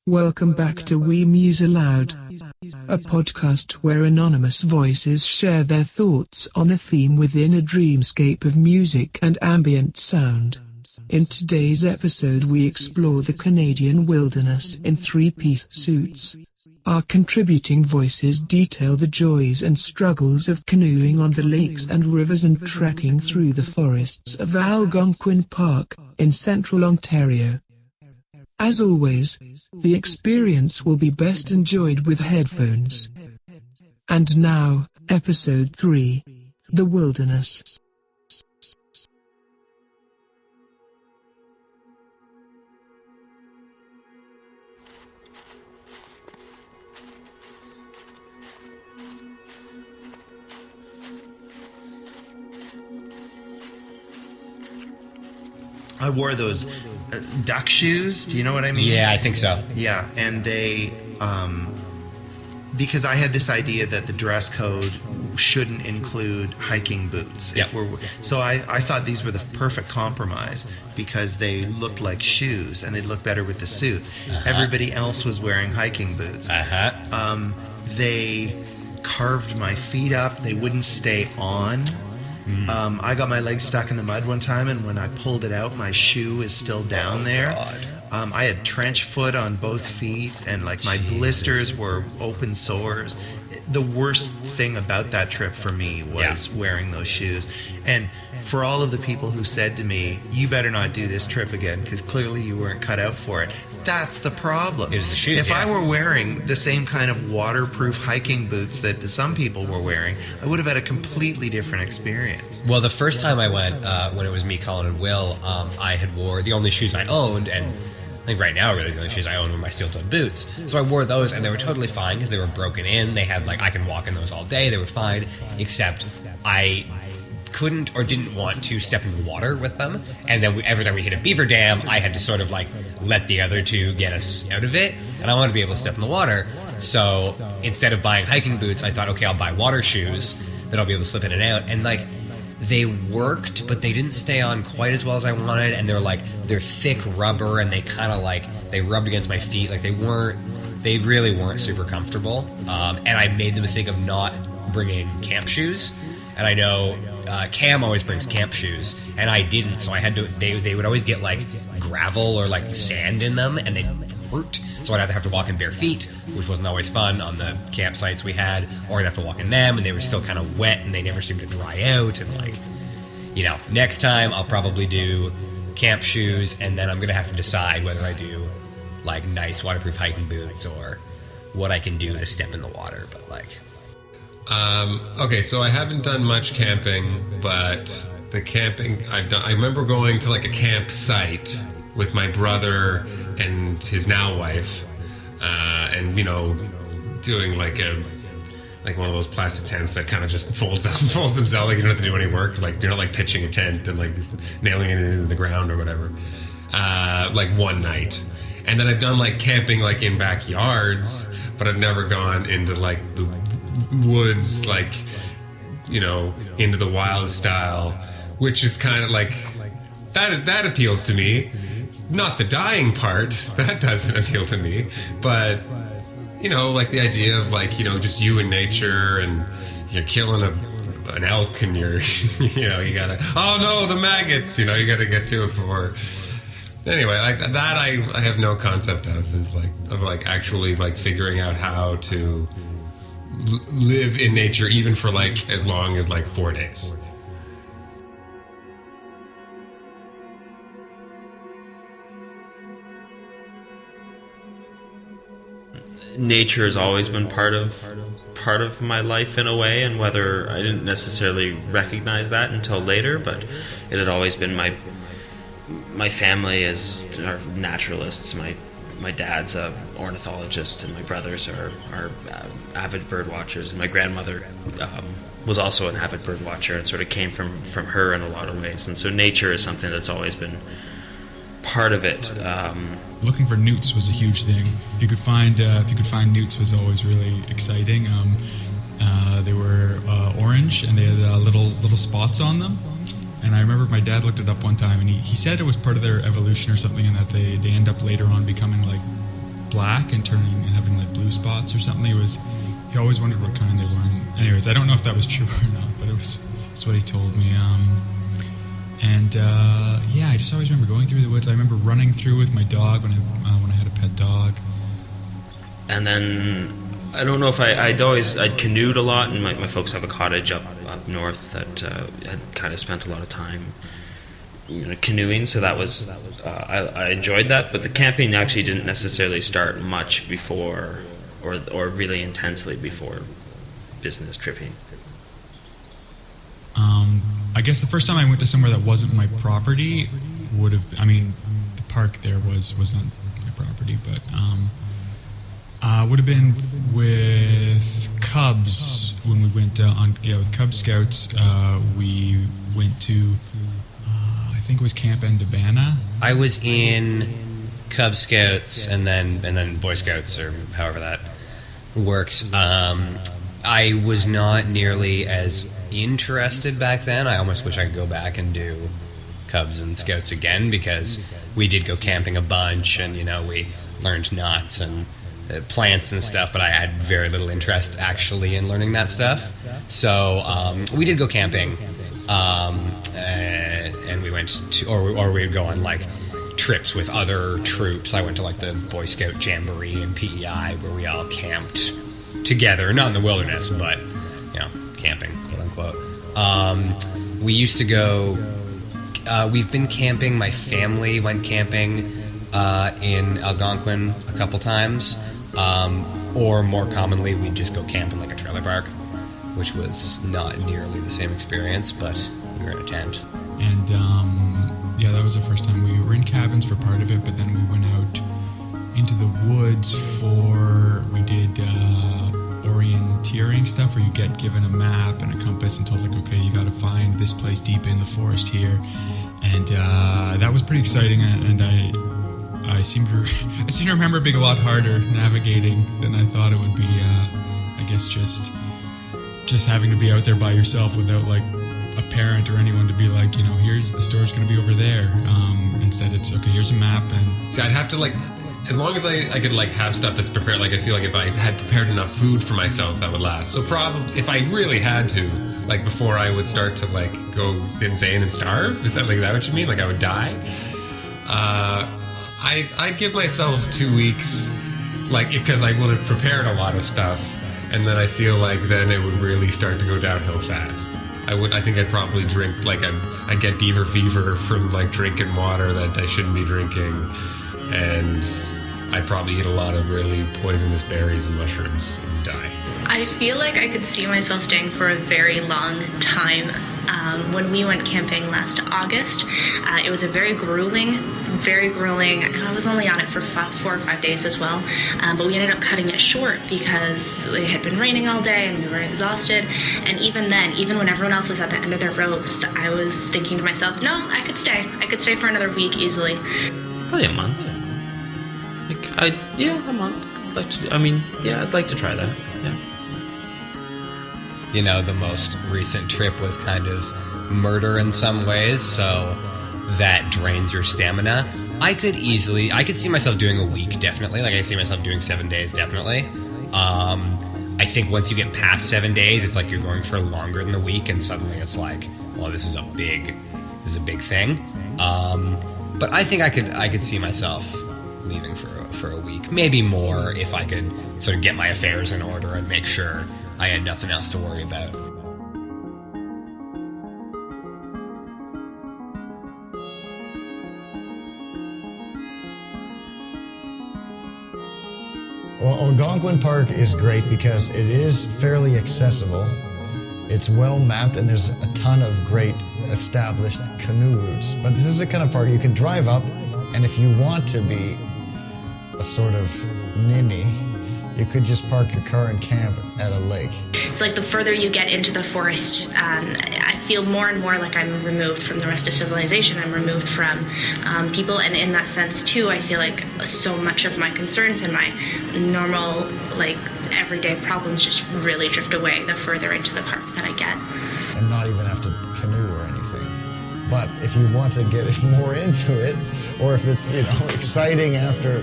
Welcome back to We Muse Aloud, a podcast where anonymous voices share their thoughts on a theme within a dreamscape of music and ambient sound. In today's episode we explore the Canadian wilderness in three-piece suits. Our contributing voices detail the joys and struggles of canoeing on the lakes and rivers and trekking through the forests of Algonquin Park in central Ontario. As always, the experience will be best enjoyed with headphones. And now, Episode 3, The Wilderness. I wore those duck shoes. Do you know what I mean? Yeah, I think so. Yeah, and they, because I had this idea that the dress code shouldn't include hiking boots. Yep. So I thought these were the perfect compromise because they looked like shoes and they'd look better with the suit. Everybody else was wearing hiking boots. They carved my feet up. They wouldn't stay on. I got my leg stuck in the mud one time, and when I pulled it out, my shoe is still down there. I had trench foot on both feet, and my blisters were open sores. The worst thing about that trip for me was wearing those shoes. And for all of the people who said to me, you better not do this trip again because clearly you weren't cut out for it, that's the problem. It was the shoes. If I were wearing the same kind of waterproof hiking boots that some people were wearing, I would have had a completely different experience. Well, the first time I went, when it was me, Colin, and Will, I had wore the only shoes I owned, and I think right now really the only shoes I own were my steel-toed boots. So I wore those, and they were totally fine because they were broken in. They had I can walk in those all day. They were fine, except I couldn't or didn't want to step in the water with them, and then every time we hit a beaver dam, I had to sort of let the other two get us out of it, and I wanted to be able to step in the water. So instead of buying hiking boots, I thought, okay, I'll buy water shoes that I'll be able to slip in and out, and they worked, but they didn't stay on quite as well as I wanted, and they're thick rubber, and they kind of they rubbed against my feet. They really weren't super comfortable, and I made the mistake of not bringing camp shoes, and I know Cam always brings camp shoes, and I didn't, so I had to. They would always get gravel or sand in them, and they hurt. So I'd either have to walk in bare feet, which wasn't always fun on the campsites we had, or I'd have to walk in them, and they were still kind of wet, and they never seemed to dry out. And next time I'll probably do camp shoes, and then I'm gonna have to decide whether I do nice waterproof hiking boots or what I can do to step in the water. But okay, so I haven't done much camping, but the camping I've done, I remember going to a campsite with my brother and his now wife, and doing one of those plastic tents that kind of just folds themselves, you don't have to do any work, you're not pitching a tent and nailing it into the ground or whatever, one night. And then I've done camping in backyards, but I've never gone into the woods, into the wild style, which is kind of that appeals to me. Not the dying part, that doesn't appeal to me, but the idea of just you and nature, and you're killing an elk, and you're you gotta, oh no, the maggots, you gotta get to it before. Anyway, that I have no concept of actually figuring out how to live in nature, even for as long as 4 days. Nature has always been part of my life in a way, and whether I didn't necessarily recognize that until later, but it had always been my family are naturalists. My dad's a ornithologist, and my brothers are avid bird watchers, and my grandmother was also an avid bird watcher, and sort of came from her in a lot of ways. And so nature is something that's always been part of it. Looking for newts was a huge thing. If you could find newts was always really exciting. They were orange, and they had little spots on them. And I remember my dad looked it up one time, and he said it was part of their evolution or something, and that they end up later on becoming black and turning and having like blue spots or something. He always wondered what kind they were. And anyways, I don't know if that was true or not, but it's what he told me. I just always remember going through the woods. I remember running through with my dog when I had a pet dog. And then I don't know if I'd canoed a lot, and my folks have a cottage up north that I'd kind of spent a lot of time canoeing, so that was I enjoyed that. But the camping actually didn't necessarily start much before, or really intensely before business tripping. I guess the first time I went to somewhere that wasn't my property would have, the park there was not my property, but would have been with Cubs when we went with Cub Scouts. We went to, I think it was Camp Endabana. I was in Cub Scouts and then Boy Scouts, or however that works. I was not nearly as interested back then. I almost wish I could go back and do Cubs and Scouts again, because we did go camping a bunch, and we learned nuts and plants and stuff, but I had very little interest actually in learning that stuff. So we did go camping, and we went to, or we would go on like trips with other troops. I went to like the Boy Scout Jamboree in PEI, where we all camped together, not in the wilderness, but camping, quote unquote. We used to go. We've been camping. My family went camping in Algonquin a couple times, or more commonly, we'd just go camp in like a trailer park, which was not nearly the same experience, but we were in a tent. And that was the first time. We were in cabins for part of it, but then we went out into the woods we did orienteering stuff, where you get given a map and a compass and told, like, okay, you got to find this place deep in the forest here. And that was pretty exciting, and I seem to remember it being a lot harder navigating than I thought it would be. I guess just having to be out there by yourself without like a parent or anyone to be like, here's the store's going to be over there. Instead, it's okay. Here's a map, and see, I'd have to like, as long as I could like have stuff that's prepared. Like I feel like if I had prepared enough food for myself, that would last. So probably if I really had to, like before I would start to like go insane and starve. Is that what you mean? Like I would die? I'd give myself 2 weeks, like, because I would have prepared a lot of stuff, and then I feel like then it would really start to go downhill fast. I think I'd probably drink, like, I'd get beaver fever from, like, drinking water that I shouldn't be drinking, and I'd probably eat a lot of really poisonous berries and mushrooms and die. I feel like I could see myself staying for a very long time. When we went camping last August, it was very grueling. I was only on it for 4 or 5 days as well, but we ended up cutting it short because it had been raining all day and we were exhausted. And even then, even when everyone else was at the end of their ropes, I was thinking to myself, no, I could stay. I could stay for another week easily. Probably a month. A month. I'd like to try that. Yeah. The most recent trip was kind of murder in some ways, so that drains your stamina. I could see myself doing a week, definitely. Like, I see myself doing 7 days, definitely. I think once you get past 7 days, it's like you're going for longer than the week, and suddenly it's like, well, this is a big thing. But I think I could see myself leaving for a week, maybe more, if I could sort of get my affairs in order and make sure I had nothing else to worry about. Well, Algonquin Park is great because it is fairly accessible. It's well mapped, and there's a ton of great established canoe routes. But this is the kind of park you can drive up, and if you want to be a sort of ninny, you could just park your car and camp at a lake. It's like the further you get into the forest, I feel more and more like I'm removed from the rest of civilization. I'm removed from people, and in that sense too, I feel like so much of my concerns and my normal, like, everyday problems just really drift away the further into the park that I get. And not even have to canoe or anything. But if you want to get more into it, or if it's, exciting after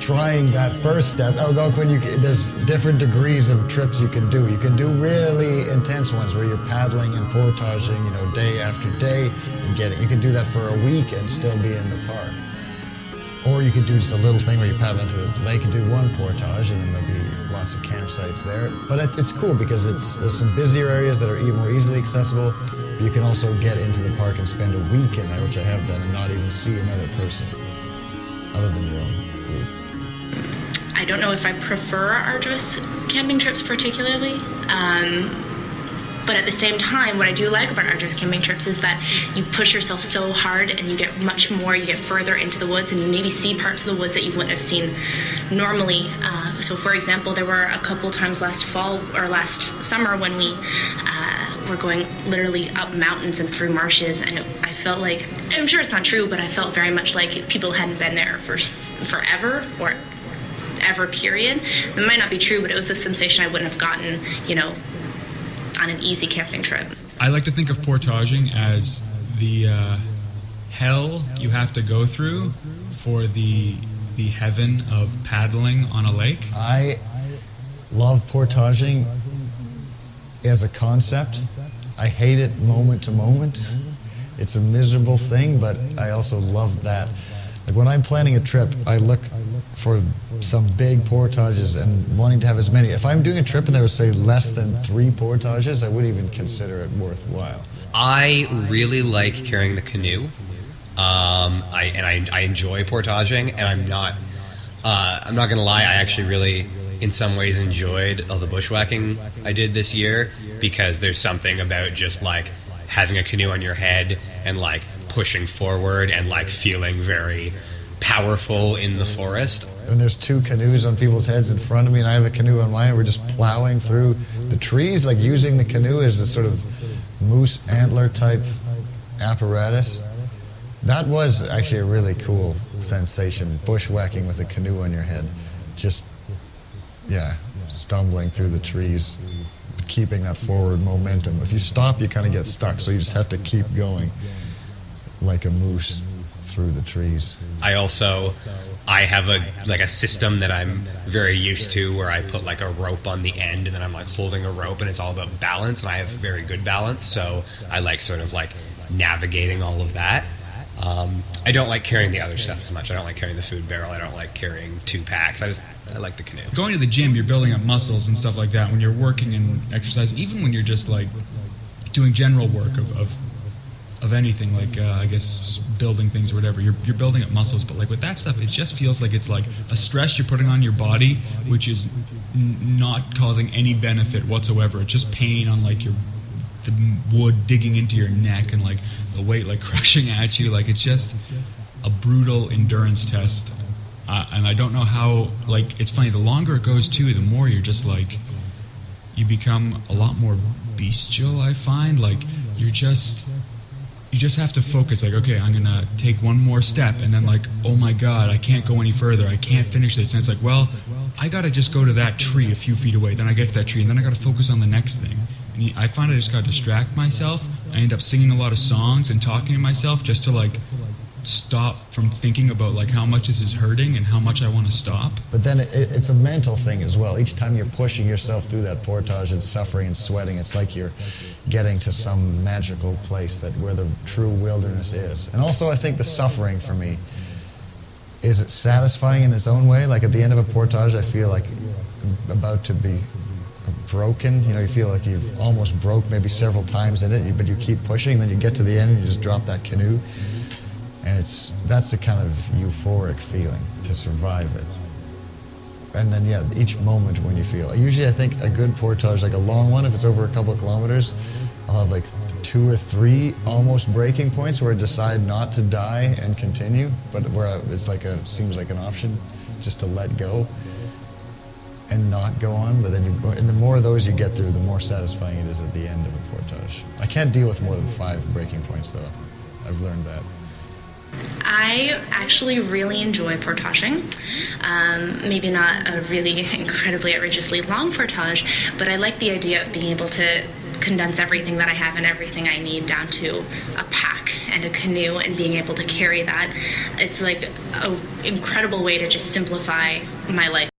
trying that first step. Algonquin, there's different degrees of trips you can do. You can do really intense ones where you're paddling and portaging, day after day, and you can do that for a week and still be in the park. Or you could do just a little thing where you paddle into a lake and do one portage, and then there'll be lots of campsites there. But it's cool because there's some busier areas that are even more easily accessible. But you can also get into the park and spend a week in there, which I have done, and not even see another person other than your own group. I don't know if I prefer arduous camping trips particularly. But at the same time, what I do like about arduous camping trips is that you push yourself so hard and you get much more, you get further into the woods, and you maybe see parts of the woods that you wouldn't have seen normally. So for example, there were a couple times last summer when we were going literally up mountains and through marshes, and I felt like, I'm sure it's not true, but I felt very much like people hadn't been there for forever, or ever period. It might not be true, but it was a sensation I wouldn't have gotten, on an easy camping trip. I like to think of portaging as the hell you have to go through for the heaven of paddling on a lake. I love portaging as a concept. I hate it moment to moment. It's a miserable thing, but I also love that. Like when I'm planning a trip, I look for some big portages and wanting to have as many. If I'm doing a trip and there was, say, less than 3 portages, I wouldn't even consider it worthwhile. I really like carrying the canoe. I enjoy portaging, and I'm not gonna lie, I actually really, in some ways, enjoyed all the bushwhacking I did this year, because there's something about just like having a canoe on your head and like pushing forward and like feeling very powerful in the forest. And there's 2 canoes on people's heads in front of me, and I have a canoe on mine, and we're just plowing through the trees, like using the canoe as a sort of moose antler type apparatus. That was actually a really cool sensation, bushwhacking with a canoe on your head. Just, stumbling through the trees, keeping that forward momentum. If you stop, you kind of get stuck, so you just have to keep going like a moose through the trees. I have a system that I'm very used to, where I put like a rope on the end, and then I'm like holding a rope, and it's all about balance, and I have very good balance, so I like sort of like navigating all of that. I don't like carrying the other stuff as much. I don't like carrying the food barrel. I don't like carrying 2 packs. I like the canoe. Going to the gym, you're building up muscles and stuff like that. When you're working and exercising, even when you're just like doing general work of anything, like I guess building things or whatever, you're building up muscles. But like with that stuff, it just feels like it's like a stress you're putting on your body, which is not causing any benefit whatsoever. It's just pain on like the wood digging into your neck, and like the weight like crushing at you. Like it's just a brutal endurance test. And I don't know how, like, it's funny, the longer it goes too, the more you're just like, you become a lot more bestial, I find. Like you just have to focus, like, okay, I'm gonna take one more step, and then like, oh my god, I can't go any further, I can't finish this. And it's like, well, I gotta just go to that tree a few feet away, then I get to that tree, and then I gotta focus on the next thing. And I find I just gotta distract myself. I end up singing a lot of songs and talking to myself just to like stop from thinking about like how much this is hurting and how much I want to stop. But then it's a mental thing as well. Each time you're pushing yourself through that portage and suffering and sweating, it's like you're getting to some magical place where the true wilderness is. And also I think the suffering for me, is it satisfying in its own way? Like at the end of a portage, I feel like I'm about to be broken. You feel like you've almost broke maybe several times in it, but you keep pushing, and then you get to the end and you just drop that canoe. And that's a kind of euphoric feeling to survive it. And then, each moment when you feel. Usually I think a good portage, like a long one, if it's over a couple of kilometers, I'll have like 2 or 3 almost breaking points where I decide not to die and continue, but where it's like seems like an option just to let go and not go on. But then and the more of those you get through, the more satisfying it is at the end of a portage. I can't deal with more than 5 breaking points though. I've learned that. I actually really enjoy portaging. Maybe not a really incredibly outrageously long portage, but I like the idea of being able to condense everything that I have and everything I need down to a pack and a canoe, and being able to carry that. It's like an incredible way to just simplify my life.